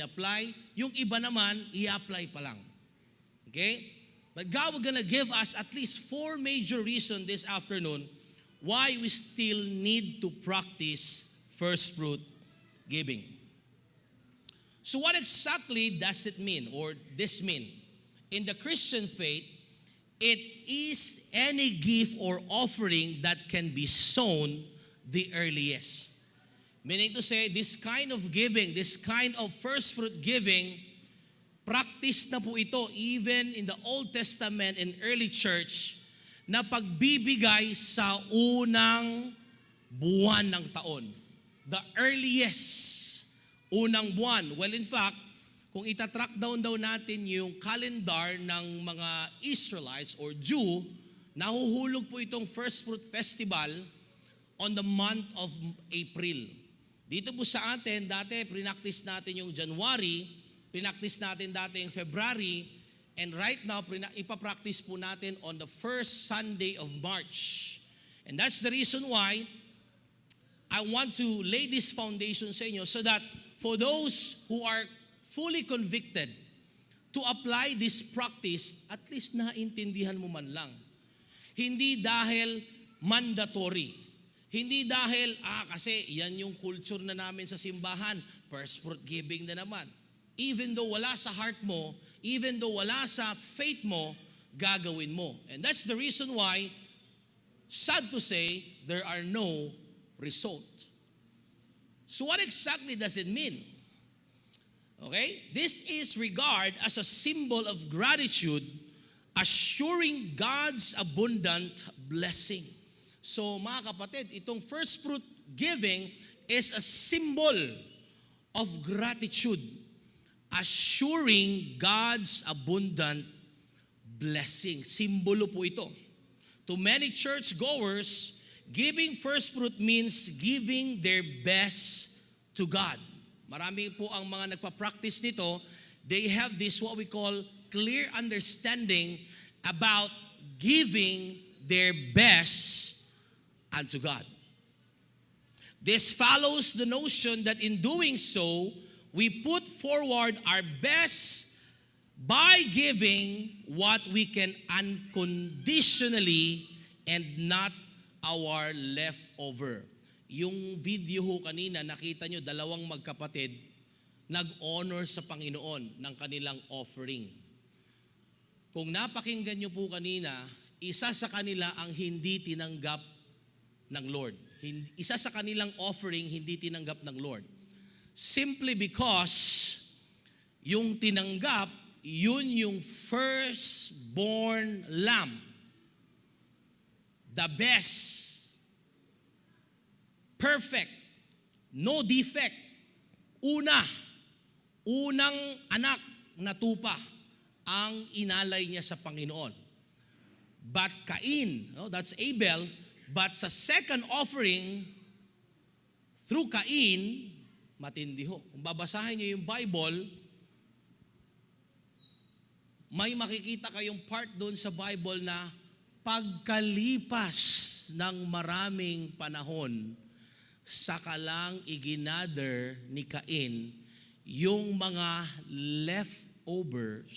i-apply. Yung iba naman, i-apply pa lang. Okay? But God will gonna give us at least 4 major reasons this afternoon why we still need to practice first fruit giving. So what exactly does it mean or this mean? In the Christian faith, it is any gift or offering that can be sown the earliest. Meaning to say, this kind of giving, this kind of first fruit giving, practice na po ito even in the Old Testament and early church na pagbibigay sa unang buwan ng taon. The earliest, unang buwan. Well, in fact, kung itatrack down natin yung calendar ng mga Israelites or Jew, nahuhulog po itong First Fruit Festival on the month of April. Dito po sa atin, dati prinactice natin yung January, prinactice natin dati yung February, and right now, ipapractice po natin on the first Sunday of March. And that's the reason why I want to lay this foundation sa inyo so that for those who are fully convicted to apply this practice, at least naintindihan mo man lang. Hindi dahil mandatory. Hindi dahil, kasi yan yung culture na namin sa simbahan, first fruit giving na naman. Even though wala sa heart mo, even though wala sa faith mo, gagawin mo. And that's the reason why, sad to say, there are no result. So what exactly does it mean? Okay? This is regarded as a symbol of gratitude, assuring God's abundant blessing. So mga kapatid, itong first fruit giving is a symbol of gratitude, assuring God's abundant blessing. Simbolo po ito. To many churchgoers, giving first fruit means giving their best to God. Marami po ang mga nagpa-practice nito. They have this what we call clear understanding about giving their best unto God. This follows the notion that in doing so, we put forward our best by giving what we can unconditionally and not our leftover. Yung video ho kanina, nakita nyo, dalawang magkapatid, nag-honor sa Panginoon ng kanilang offering. Kung napakinggan nyo po kanina, isa sa kanila ang hindi tinanggap ng Lord. Isa sa kanilang offering, hindi tinanggap ng Lord. Simply because yung tinanggap, yun yung firstborn lamb. The best. Perfect. No defect. Unang anak na tupa ang inalay niya sa Panginoon. But Cain, that's Abel, but sa second offering, through Cain, matindi ho. Kung babasahin niyo yung Bible, may makikita kayong part doon sa Bible na pagkalipas ng maraming panahon, saka lang iginather ni Cain yung mga leftovers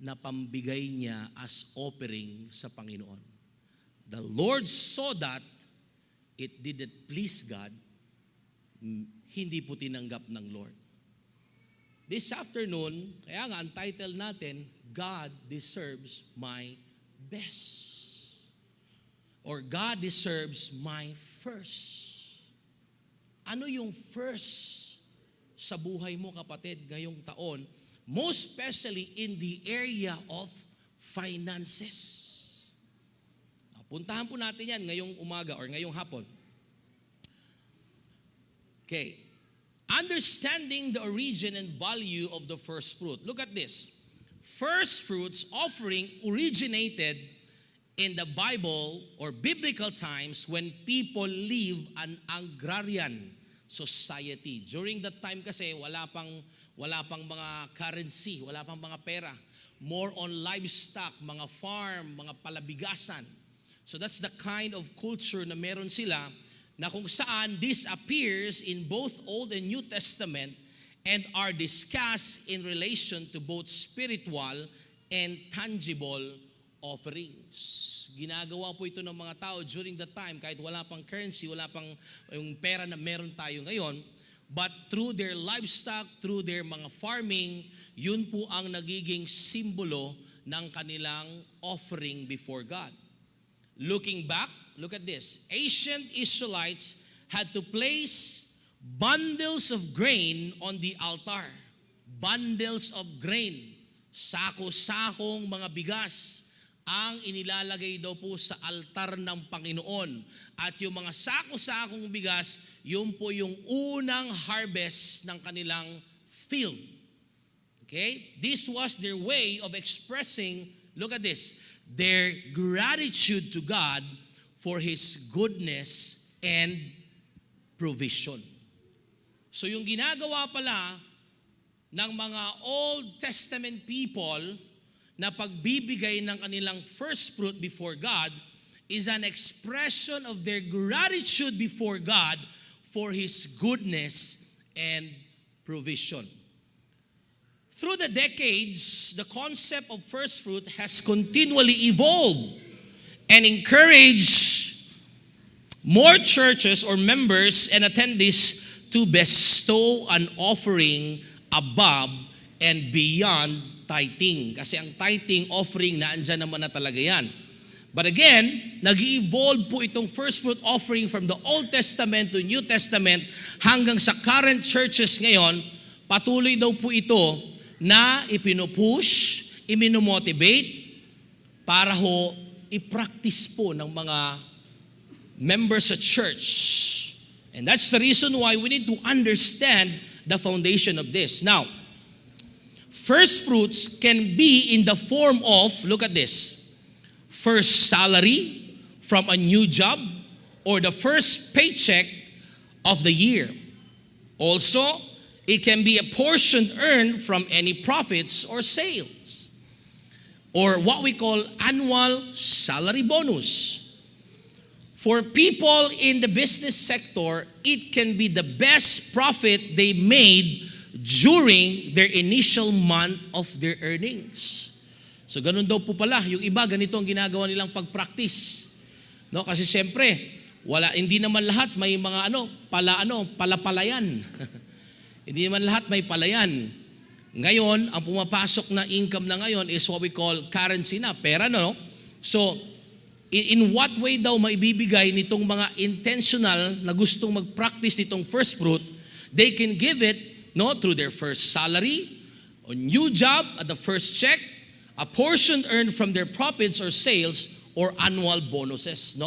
na pambigay niya as offering sa Panginoon. The Lord saw that it didn't please God, hindi po tinanggap ng Lord. This afternoon, kaya nga ang title natin, God deserves my best. Or God deserves my first. Ano yung first sa buhay mo, kapatid, ngayong taon? Most especially in the area of finances. Puntahan po natin yan ngayong umaga or ngayong hapon. Okay. Understanding the origin and value of the first fruit. Look at this. First fruits offering originated in the Bible or biblical times when people live an agrarian society. During that time kasi wala pang mga currency, wala pang mga pera. More on livestock, mga farm, mga palabigasan. So that's the kind of culture na meron sila na kung saan this appears in both Old and New Testament and are discussed in relation to both spiritual and tangible offerings. Ginagawa po ito ng mga tao during the time kahit wala pang currency, wala pang yung pera na meron tayo ngayon, but through their livestock, through their mga farming, yun po ang nagiging simbolo ng kanilang offering before God. Looking back, look at this. Ancient Israelites had to place bundles of grain on the altar. Bundles of grain. Sako-sakong mga bigas ang inilalagay daw po sa altar ng Panginoon. At yung mga sako-sakong bigas, yun po yung unang harvest ng kanilang field. Okay? This was their way of expressing, look at this, their gratitude to God for His goodness and provision. So yung ginagawa pala ng mga Old Testament people na pagbibigay ng kanilang first fruit before God is an expression of their gratitude before God for His goodness and provision. Through the decades, the concept of first fruit has continually evolved and encouraged more churches or members and attendees to bestow an offering above and beyond tithing. Kasi ang tithing offering na andyan naman na talaga yan. But again, nag-evolve po itong first fruit offering from the Old Testament to New Testament hanggang sa current churches ngayon. Patuloy daw po ito na ipinupush, iminomotivate para ho i-practice po ng mga members sa church. And that's the reason why we need to understand the foundation of this. Now, first fruits can be in the form of, look at this, first salary from a new job or the first paycheck of the year. Also, it can be a portion earned from any profits or sales, or what we call annual salary bonus. For people in the business sector, it can be the best profit they made during their initial month of their earnings. So ganun daw po pala, yung iba ganito ang ginagawa nilang pag-practice. No, kasi siyempre, hindi naman lahat may mga palapalayan. Hindi naman lahat may palayan. Ngayon, ang pumapasok na income na ngayon is what we call currency na, pera no. So in what way daw maibibigay nitong mga intentional na gustong mag-practice nitong first fruit? They can give it through their first salary, a new job at the first check, a portion earned from their profits or sales, or annual bonuses.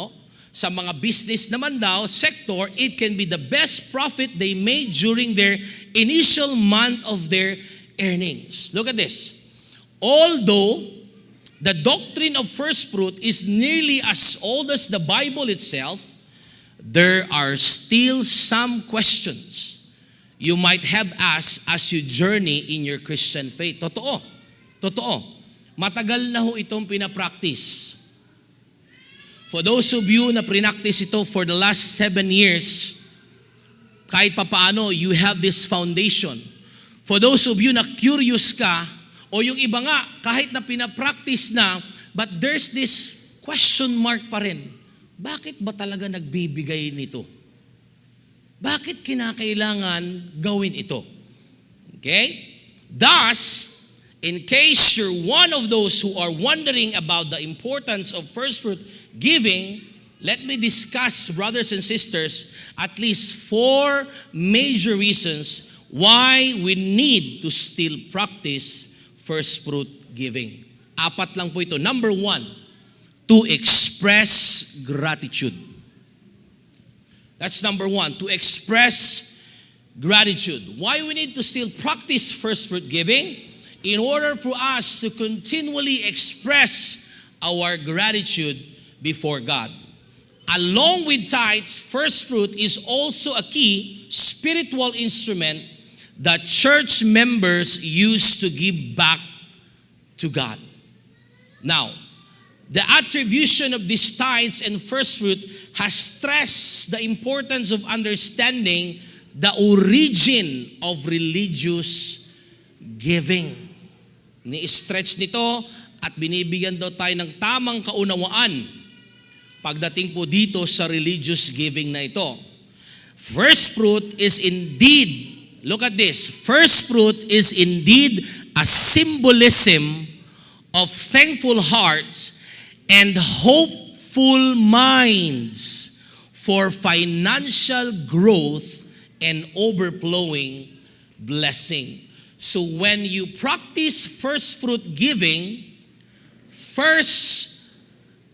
Sa mga business naman daw, sector, it can be the best profit they made during their initial month of their earnings. Look at this. Although the doctrine of first fruit is nearly as old as the Bible itself, there are still some questions you might have asked as you journey in your Christian faith. Totoo. Matagal na ho itong pinapractice. For those of you na prinactice ito for the last 7 years, kahit papaano, you have this foundation. For those of you na curious ka, o yung iba nga, kahit na pinapractice na, but there's this question mark pa rin. Bakit ba talaga nagbibigay nito? Bakit kinakailangan gawin ito? Okay? Thus, in case you're one of those who are wondering about the importance of first fruit giving, let me discuss, brothers and sisters, at least 4 major reasons why we need to still practice first fruit giving. 4 lang po ito. Number 1, to express gratitude. That's number 1, to express gratitude. Why we need to still practice first fruit giving? In order for us to continually express our gratitude before God. Along with tithes, first fruit is also a key spiritual instrument that church members use to give back to God. Now, the attribution of these tithes and first fruit has stressed the importance of understanding the origin of religious giving. Ni-stretch nito at binibigyan daw tayo ng tamang kaunawaan pagdating po dito sa religious giving na ito. First fruit is indeed, look at this, first fruit is indeed a symbolism of thankful hearts and hopeful minds for financial growth and overflowing blessing. So when you practice first fruit giving, first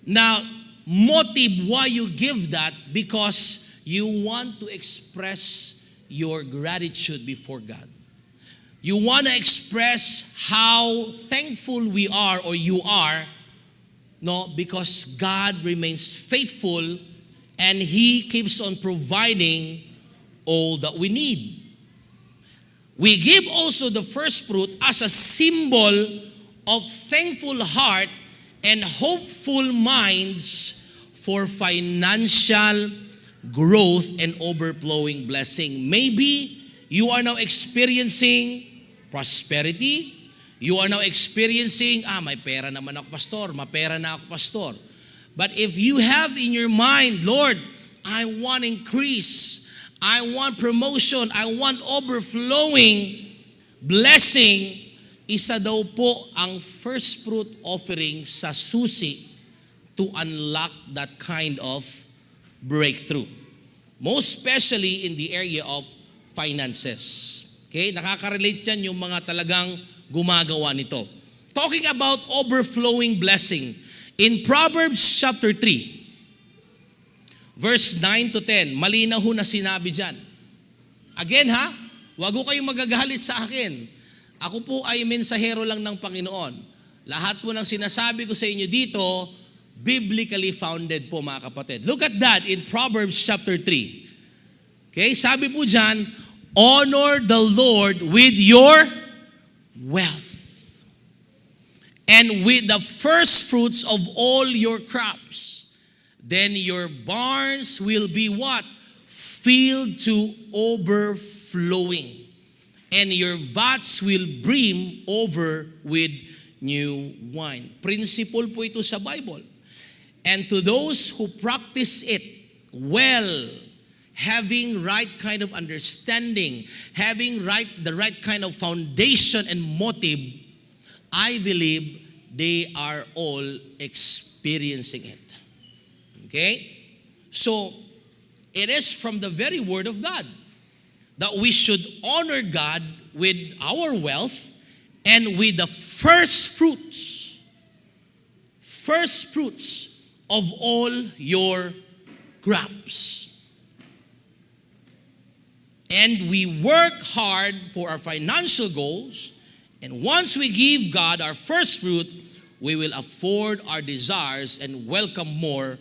na motive why you give that, because you want to express your gratitude before God. You want to express how thankful we are or you are, no, because God remains faithful and He keeps on providing all that we need. We give also the first fruit as a symbol of thankful heart and hopeful minds for financial growth and overflowing blessing. Maybe you are now experiencing prosperity. You are now experiencing, may pera naman ako, pastor. Mapera na ako, pastor. But if you have in your mind, Lord, I want increase. I want promotion. I want overflowing blessing. Isa daw po ang first fruit offering sa susi to unlock that kind of breakthrough. Most especially in the area of finances. Okay? Nakaka-relate yan yung mga talagang gumagawa nito. Talking about overflowing blessing. In Proverbs chapter 3, verse 9 to 10, malinaw ho na sinabi dyan. Again wag ho kayong magagalit sa akin. Ako po ay mensahero lang ng Panginoon. Lahat po ng sinasabi ko sa inyo dito, biblically founded po, mga kapatid. Look at that in Proverbs chapter 3. Okay, sabi po dyan, honor the Lord with your wealth and with the first fruits of all your crops. Then your barns will be what? Filled to overflowing. And your vats will brim over with new wine. Principle po ito sa Bible. And to those who practice it well, having right kind of understanding, having the right kind of foundation and motive, I believe they are all experiencing it. Okay? So, it is from the very Word of God that we should honor God with our wealth and with the first fruits of all your crops. And we work hard for our financial goals, and once we give God our first fruit, we will afford our desires and welcome more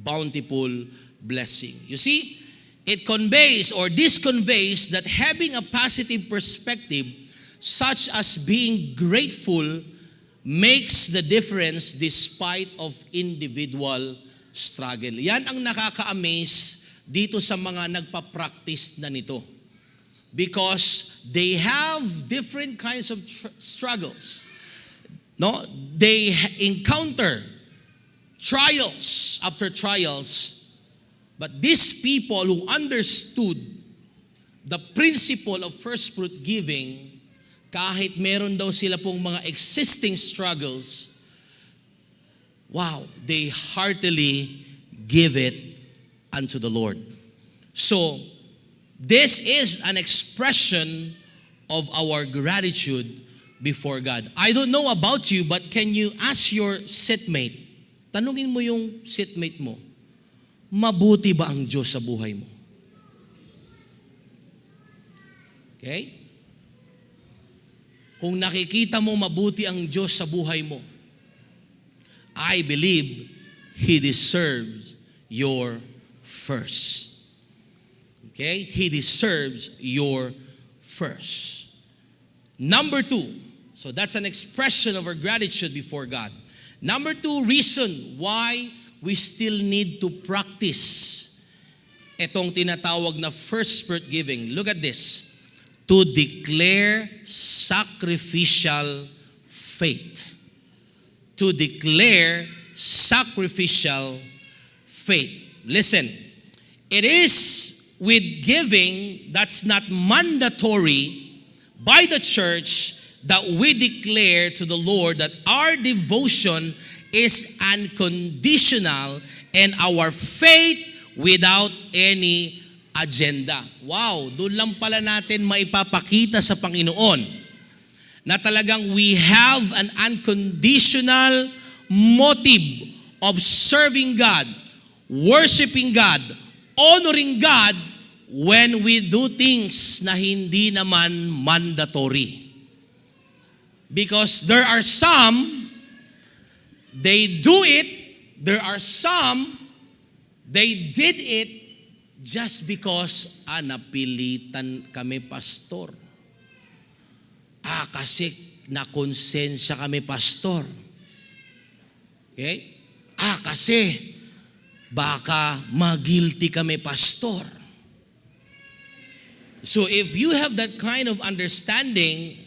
bountiful blessing. You see, it conveys or this conveys that having a positive perspective, such as being grateful, makes the difference despite of individual struggle. Yan ang nakaka-amaze dito sa mga nagpa-practice na nito. Because they have different kinds of struggles. No, they encounter trials after trials. But these people who understood the principle of first fruit giving, kahit meron daw sila pong mga existing struggles, wow, they heartily give it unto the Lord. So, this is an expression of our gratitude before God. I don't know about you, but can you ask your seatmate? Tanungin mo yung seatmate mo, mabuti ba ang Diyos sa buhay mo? Okay? Kung nakikita mo mabuti ang Diyos sa buhay mo, I believe He deserves your first. Okay? He deserves your first. Number 2, so that's an expression of our gratitude before God. Number 2 reason why we still need to practice Itong tinatawag na first fruit giving. Look at this. To declare sacrificial faith. To declare sacrificial faith. Listen, it is with giving that's not mandatory by the church that we declare to the Lord that our devotion is unconditional and our faith without any agenda. Wow, doon lang pala natin maipapakita sa Panginoon na talagang we have an unconditional motive of serving God, worshiping God, honoring God when we do things na hindi naman mandatory. Because there are some, they do it, there are some, they did it just because, napilitan kami pastor. Kasi nakonsensya kami pastor. Okay? Kasi baka magilty kami pastor. So if you have that kind of understanding,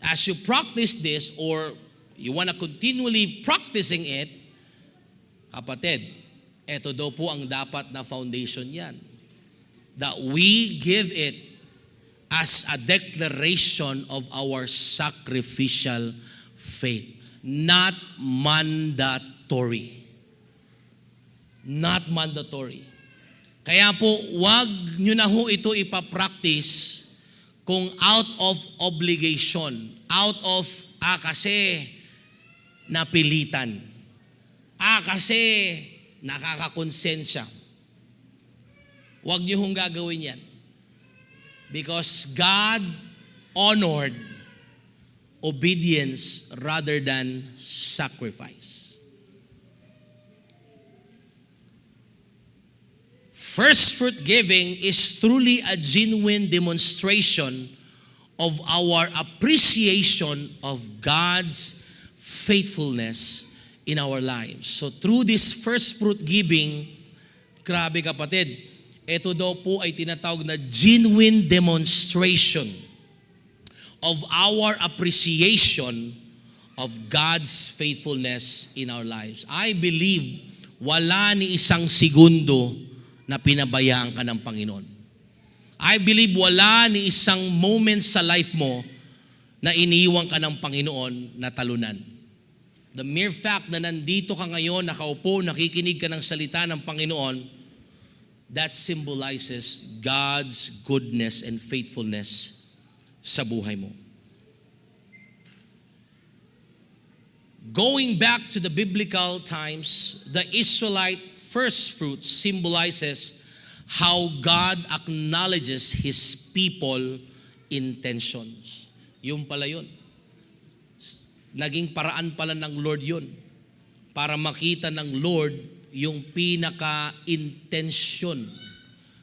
as you practice this or you want to continually practicing it, kapatid, ito daw po ang dapat na foundation yan. That we give it as a declaration of our sacrificial faith. Not mandatory. Not mandatory. Kaya po, wag nyo na ho ito ipapractice kung out of obligation, out of, kasi napilitan, kasi nakakakonsensya. Huwag niyo hong gagawin yan. Because God honored obedience rather than sacrifice. First fruit giving is truly a genuine demonstration of our appreciation of God's faithfulness in our lives. So through this first fruit giving, grabe kapatid, ito daw po ay tinatawag na genuine demonstration of our appreciation of God's faithfulness in our lives. I believe wala ni isang segundo na pinabayaan ka ng Panginoon. I believe wala ni isang moment sa life mo na iniiwan ka ng Panginoon na talunan. The mere fact na nandito ka ngayon, nakaupo, nakikinig ka ng salita ng Panginoon, that symbolizes God's goodness and faithfulness sa buhay mo. Going back to the biblical times, the Israelite first fruits symbolizes how God acknowledges His people intentions. Yung pala yun. Naging paraan pala ng Lord yun para makita ng Lord yung pinaka-intensyon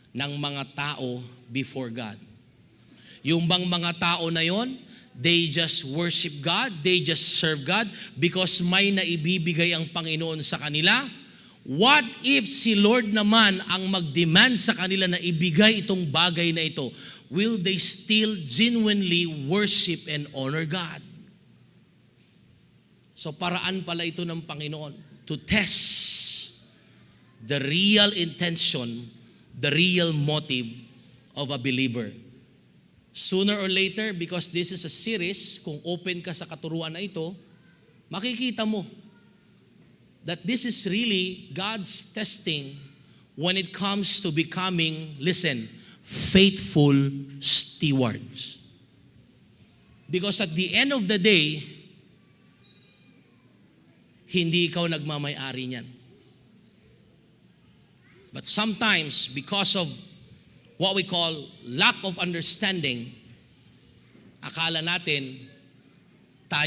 ng mga tao before God. Yung bang mga tao na yon, they just worship God, they just serve God because may naibibigay ang Panginoon sa kanila. What if si Lord naman ang mag-demand sa kanila na ibigay itong bagay na ito? Will they still genuinely worship and honor God? So paraan pala ito ng Panginoon to test the real intention, the real motive of a believer. Sooner or later, because this is a series, kung open ka sa katuruan na ito, makikita mo that this is really God's testing when it comes to becoming, listen, faithful stewards. Because at the end of the day, hindi ikaw nagmamay-ari niyan. But sometimes, because of what we call lack of understanding, akala natin